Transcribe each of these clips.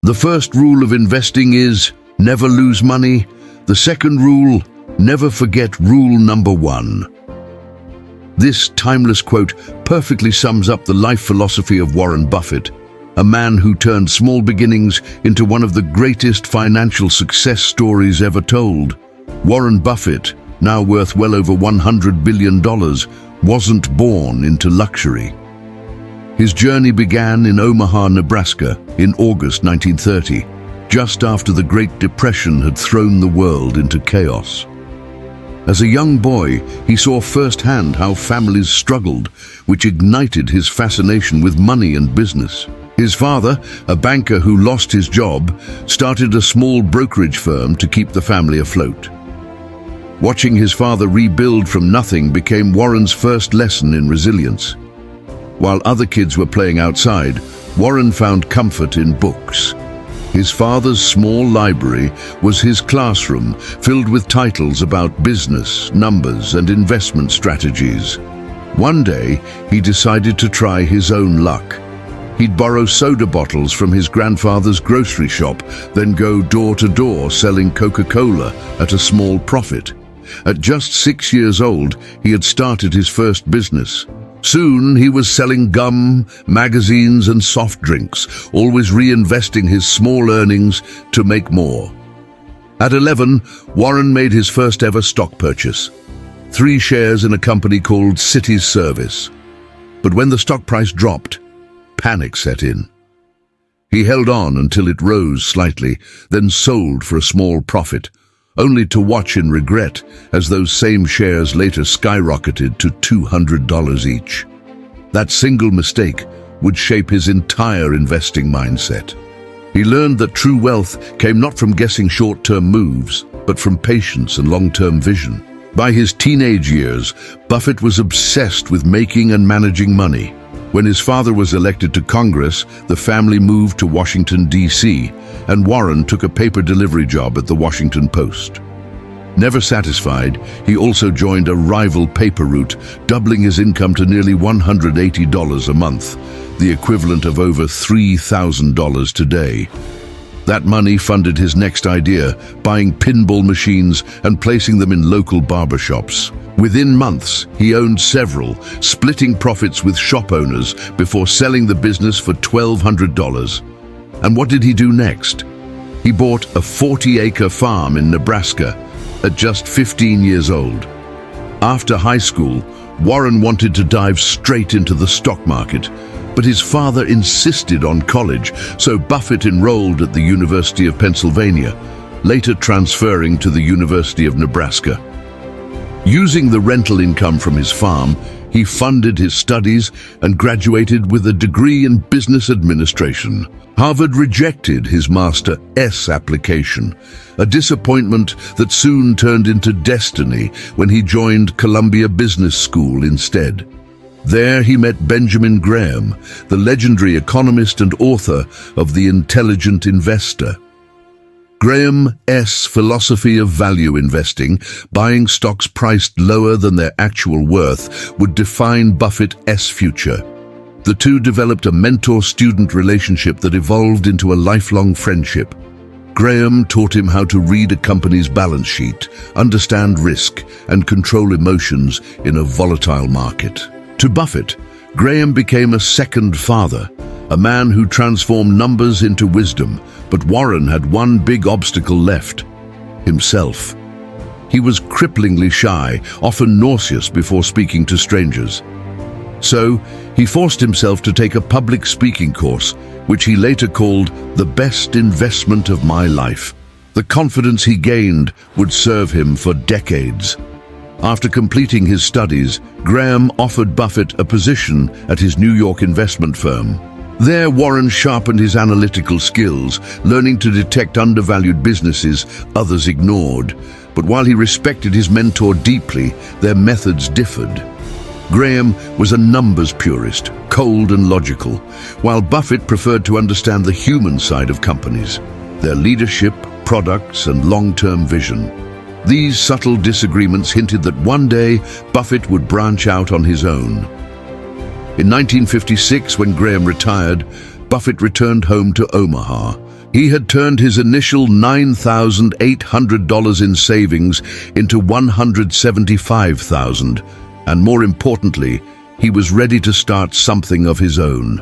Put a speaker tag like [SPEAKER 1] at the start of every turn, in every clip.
[SPEAKER 1] The first rule of investing is never lose money. The second rule, never forget rule number 1. This timeless quote perfectly sums up the life philosophy of Warren Buffett, a man who turned small beginnings into one of the greatest financial success stories ever told. Warren Buffett, now worth well over $100 billion, wasn't born into luxury. His journey began in Omaha, Nebraska, in August 1930, just after the Great Depression had thrown the world into chaos. As a young boy, he saw firsthand how families struggled, which ignited his fascination with money and business. His father, a banker who lost his job, started a small brokerage firm to keep the family afloat. Watching his father rebuild from nothing became Warren's first lesson in resilience. While other kids were playing outside, Warren found comfort in books. His father's small library was his classroom, filled with titles about business, numbers, and investment strategies. One day, he decided to try his own luck. He'd borrow soda bottles from his grandfather's grocery shop, then go door to door selling Coca-Cola at a small profit. At just 6 years old, he had started his first business. Soon, he was selling gum, magazines, and soft drinks, always reinvesting his small earnings to make more. At 11, Warren made his first ever stock purchase, 3 shares in a company called Cities Service. But when the stock price dropped, panic set in. He held on until it rose slightly, then sold for a small profit, only to watch in regret as those same shares later skyrocketed to $200 each. That single mistake would shape his entire investing mindset. He learned that true wealth came not from guessing short-term moves, but from patience and long-term vision. By his teenage years, Buffett was obsessed with making and managing money. When his father was elected to Congress, the family moved to Washington, D.C., and Warren took a paper delivery job at the Washington Post. Never satisfied, he also joined a rival paper route, doubling his income to nearly $180 a month, the equivalent of over $3,000 today. That money funded his next idea, buying pinball machines and placing them in local barbershops. Within months, he owned several, splitting profits with shop owners before selling the business for $1,200. And what did he do next? He bought a 40-acre farm in Nebraska at just 15 years old. After high school, Warren wanted to dive straight into the stock market, but his father insisted on college, so Buffett enrolled at the University of Pennsylvania, later transferring to the University of Nebraska. Using the rental income from his farm, he funded his studies and graduated with a degree in business administration. Harvard rejected his Master S application, a disappointment that soon turned into destiny when he joined Columbia Business School instead. There he met Benjamin Graham, the legendary economist and author of The Intelligent Investor. Graham's philosophy of value investing, buying stocks priced lower than their actual worth, would define Buffett's future. The two developed a mentor-student relationship that evolved into a lifelong friendship. Graham taught him how to read a company's balance sheet, understand risk, and control emotions in a volatile market. To Buffett, Graham became a second father, a man who transformed numbers into wisdom, but Warren had one big obstacle left: himself. He was cripplingly shy, often nauseous before speaking to strangers. So, he forced himself to take a public speaking course, which he later called the best investment of my life. The confidence he gained would serve him for decades. After completing his studies, Graham offered Buffett a position at his New York investment firm. There, Warren sharpened his analytical skills, learning to detect undervalued businesses others ignored. But while he respected his mentor deeply, their methods differed. Graham was a numbers purist, cold and logical, while Buffett preferred to understand the human side of companies, their leadership, products, and long-term vision. These subtle disagreements hinted that one day Buffett would branch out on his own. In 1956, when Graham retired, Buffett returned home to Omaha, He had turned his initial $9,800 in savings into $175,000, and more importantly, he was ready to start something of his own.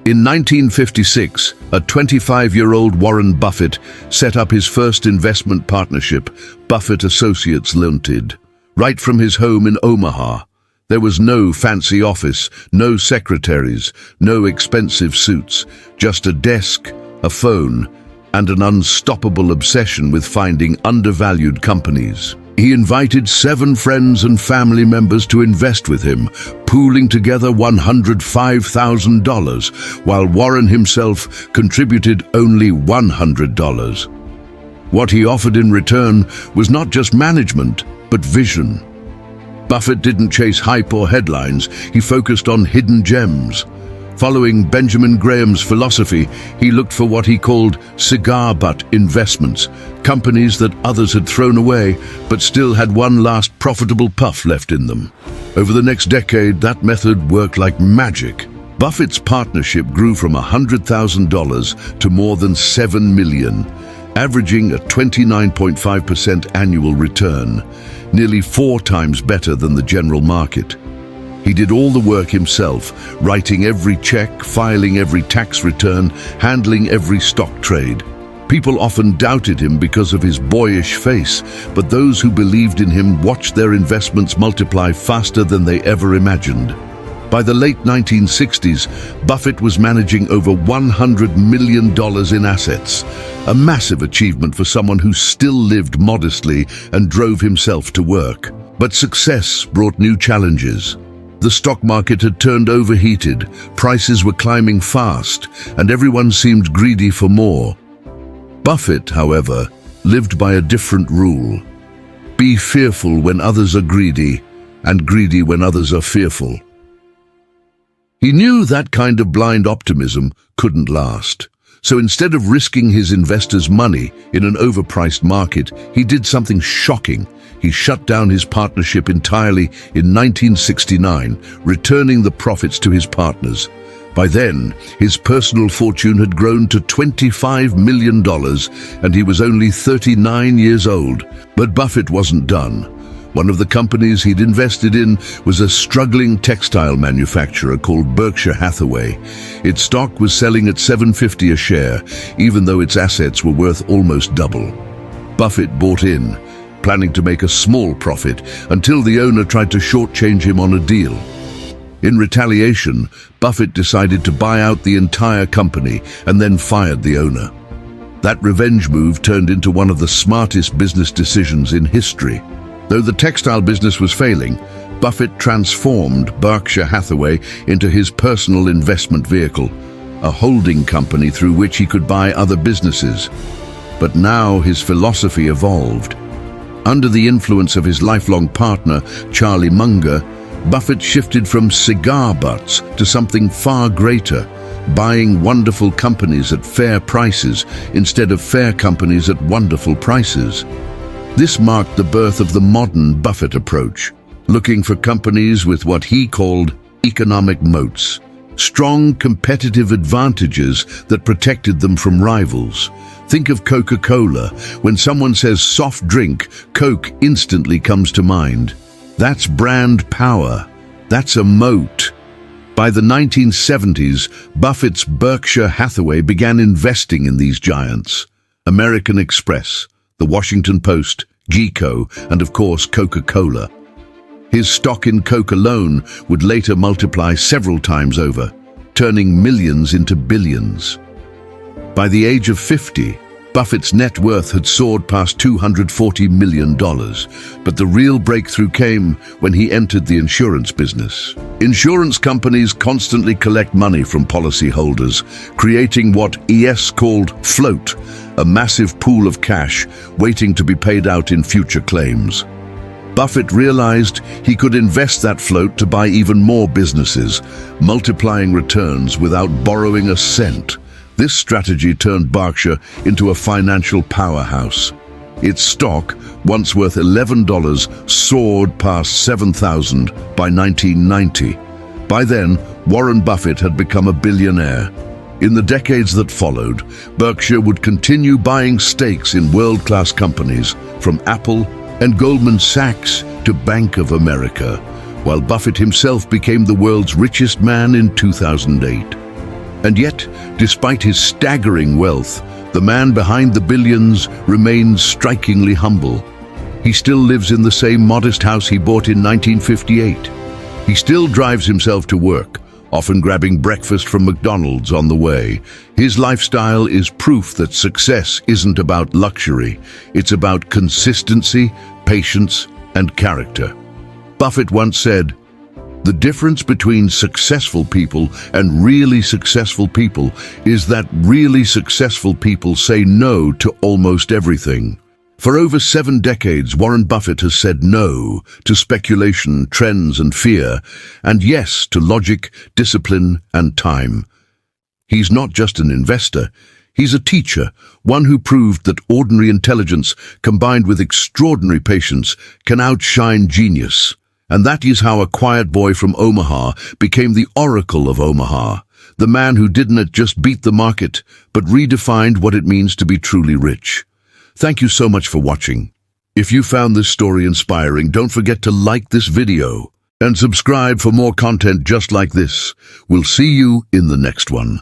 [SPEAKER 1] In 1956, a 25-year-old Warren Buffett set up his first investment partnership, Buffett Associates Limited, right from his home in Omaha. There was no fancy office, no secretaries, no expensive suits, just a desk, a phone, and an unstoppable obsession with finding undervalued companies. He invited 7 friends and family members to invest with him, pooling together $105,000, while Warren himself contributed only $100. What he offered in return was not just management, but vision. Buffett didn't chase hype or headlines, he focused on hidden gems. Following Benjamin Graham's philosophy, he looked for what he called cigar butt investments, companies that others had thrown away but still had one last profitable puff left in them. Over the next decade, that method worked like magic. Buffett's partnership grew from $100,000 to more than $7 million, averaging a 29.5% annual return, nearly 4 times better than the general market. He did all the work himself, writing every check, filing every tax return, handling every stock trade. People often doubted him because of his boyish face, but those who believed in him watched their investments multiply faster than they ever imagined. By the late 1960s, Buffett was managing over $100 million in assets, a massive achievement for someone who still lived modestly and drove himself to work. But success brought new challenges. The stock market had turned overheated, prices were climbing fast, and everyone seemed greedy for more. Buffett, however, lived by a different rule. Be fearful when others are greedy, and greedy when others are fearful. He knew that kind of blind optimism couldn't last. So instead of risking his investors' money in an overpriced market, he did something shocking. He shut down his partnership entirely in 1969, returning the profits to his partners. By then, his personal fortune had grown to $25 million, and he was only 39 years old. But Buffett wasn't done. One of the companies he'd invested in was a struggling textile manufacturer called Berkshire Hathaway. Its stock was selling at $7.50 a share, even though its assets were worth almost double. Buffett bought in, planning to make a small profit, until the owner tried to shortchange him on a deal. In retaliation, Buffett decided to buy out the entire company and then fired the owner. That revenge move turned into one of the smartest business decisions in history. Though the textile business was failing, Buffett transformed Berkshire Hathaway into his personal investment vehicle, a holding company through which he could buy other businesses. But now his philosophy evolved. Under the influence of his lifelong partner, Charlie Munger, Buffett shifted from cigar butts to something far greater, buying wonderful companies at fair prices instead of fair companies at wonderful prices. This marked the birth of the modern Buffett approach, looking for companies with what he called economic moats, strong competitive advantages that protected them from rivals. Think of Coca-Cola. When someone says soft drink, Coke instantly comes to mind. That's brand power. That's a moat. By the 1970s, Buffett's Berkshire Hathaway began investing in these giants: American Express, the Washington Post, GEICO, and of course Coca-Cola. His stock in Coke alone would later multiply several times over, turning millions into billions. By the age of 50, Buffett's net worth had soared past $240 million, but the real breakthrough came when he entered the insurance business. Insurance companies constantly collect money from policyholders, creating what ES called float, a massive pool of cash waiting to be paid out in future claims. Buffett realized he could invest that float to buy even more businesses, multiplying returns without borrowing a cent. This strategy turned Berkshire into a financial powerhouse. Its stock, once worth $11, soared past $7,000 by 1990. By then, Warren Buffett had become a billionaire. In the decades that followed, Berkshire would continue buying stakes in world-class companies, from Apple and Goldman Sachs to Bank of America, while Buffett himself became the world's richest man in 2008. And yet, despite his staggering wealth, the man behind the billions remains strikingly humble. He still lives in the same modest house he bought in 1958. He still drives himself to work, often grabbing breakfast from McDonald's on the way. His lifestyle is proof that success isn't about luxury. It's about consistency, patience, and character. Buffett once said, "The difference between successful people and really successful people is that really successful people say no to almost everything." For over 7 decades, Warren Buffett has said no to speculation, trends, and fear, and yes to logic, discipline, and time. He's not just an investor, he's a teacher, one who proved that ordinary intelligence combined with extraordinary patience can outshine genius. And that is how a quiet boy from Omaha became the Oracle of Omaha, the man who didn't just beat the market, but redefined what it means to be truly rich. Thank you so much for watching. If you found this story inspiring, don't forget to like this video and subscribe for more content just like this. We'll see you in the next one.